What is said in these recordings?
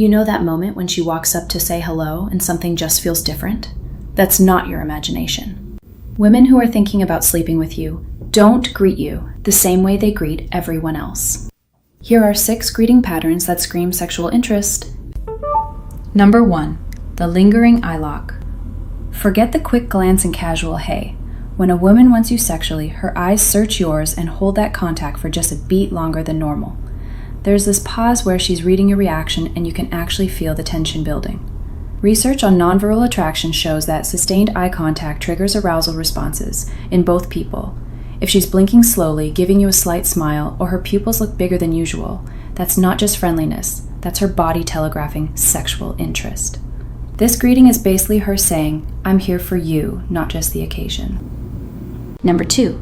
You know that moment when she walks up to say hello and something just feels different? That's not your imagination. Women who are thinking about sleeping with you don't greet you the same way they greet everyone else. Here are 6 greeting patterns that scream sexual interest. Number 1. The lingering eyelock. Forget the quick glance and casual hey. When a woman wants you sexually, her eyes search yours and hold that contact for just a beat longer than normal. There's this pause where she's reading your reaction and you can actually feel the tension building. Research on nonverbal attraction shows that sustained eye contact triggers arousal responses in both people. If she's blinking slowly, giving you a slight smile, or her pupils look bigger than usual, that's not just friendliness, that's her body telegraphing sexual interest. This greeting is basically her saying, I'm here for you, not just the occasion. Number 2.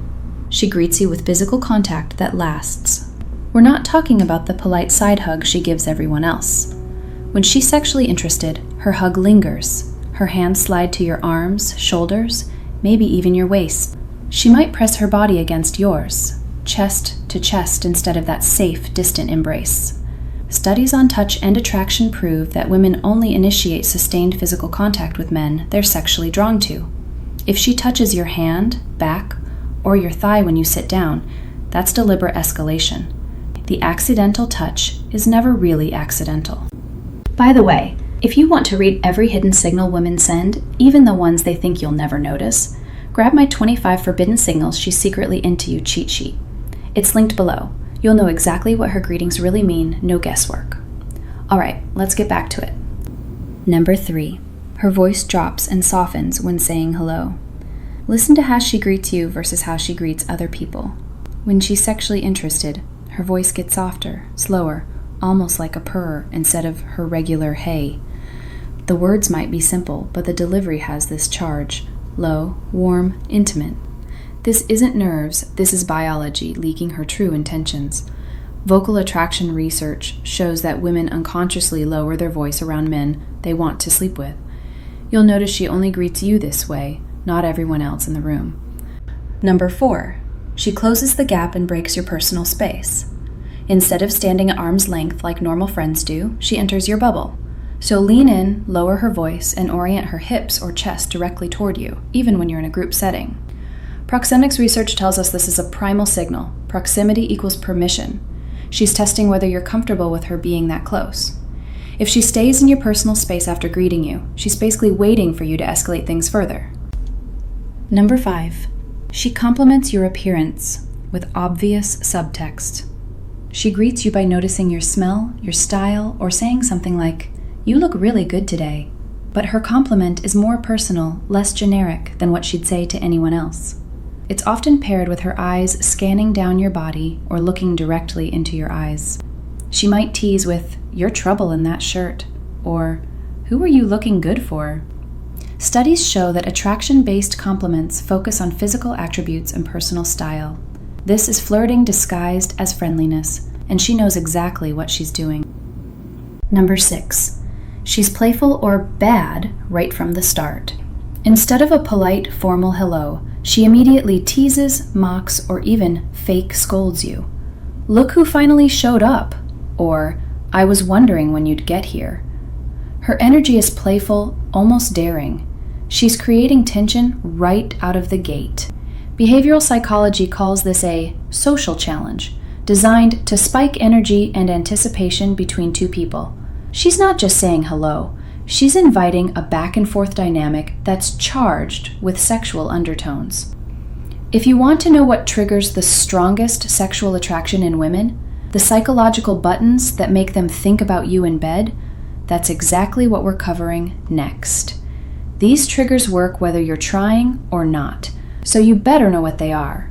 She greets you with physical contact that lasts. We're not talking about the polite side hug she gives everyone else. When she's sexually interested, her hug lingers. Her hands slide to your arms, shoulders, maybe even your waist. She might press her body against yours, chest to chest instead of that safe, distant embrace. Studies on touch and attraction prove that women only initiate sustained physical contact with men they're sexually drawn to. If she touches your hand, back, or your thigh when you sit down, that's deliberate escalation. The accidental touch is never really accidental. By the way, if you want to read every hidden signal women send, even the ones they think you'll never notice, grab my 25 forbidden signals she's secretly into you cheat sheet. It's linked below. You'll know exactly what her greetings really mean, no guesswork. Alright, let's get back to it. Number 3. Her voice drops and softens when saying hello. Listen to how she greets you versus how she greets other people. When she's sexually interested, her voice gets softer, slower, almost like a purr instead of her regular hey. The words might be simple, but the delivery has this charge. Low, warm, intimate. This isn't nerves, this is biology leaking her true intentions. Vocal attraction research shows that women unconsciously lower their voice around men they want to sleep with. You'll notice she only greets you this way, not everyone else in the room. Number 4. She closes the gap and breaks your personal space. Instead of standing at arm's length like normal friends do, she enters your bubble. So lean in, lower her voice, and orient her hips or chest directly toward you, even when you're in a group setting. Proxemics research tells us this is a primal signal. Proximity equals permission. She's testing whether you're comfortable with her being that close. If she stays in your personal space after greeting you, she's basically waiting for you to escalate things further. Number 5. She compliments your appearance with obvious subtext. She greets you by noticing your smell, your style, or saying something like, "You look really good today." But her compliment is more personal, less generic than what she'd say to anyone else. It's often paired with her eyes scanning down your body or looking directly into your eyes. She might tease with, "You're trouble in that shirt," or "Who are you looking good for?" Studies show that attraction-based compliments focus on physical attributes and personal style. This is flirting disguised as friendliness, and she knows exactly what she's doing. Number 6. She's playful or bad right from the start. Instead of a polite, formal hello, she immediately teases, mocks, or even fake scolds you. "Look who finally showed up," or "I was wondering when you'd get here." Her energy is playful, almost daring. She's creating tension right out of the gate. Behavioral psychology calls this a social challenge, designed to spike energy and anticipation between two people. She's not just saying hello, she's inviting a back-and-forth dynamic that's charged with sexual undertones. If you want to know what triggers the strongest sexual attraction in women, the psychological buttons that make them think about you in bed, that's exactly what we're covering next. These triggers work whether you're trying or not, so you better know what they are.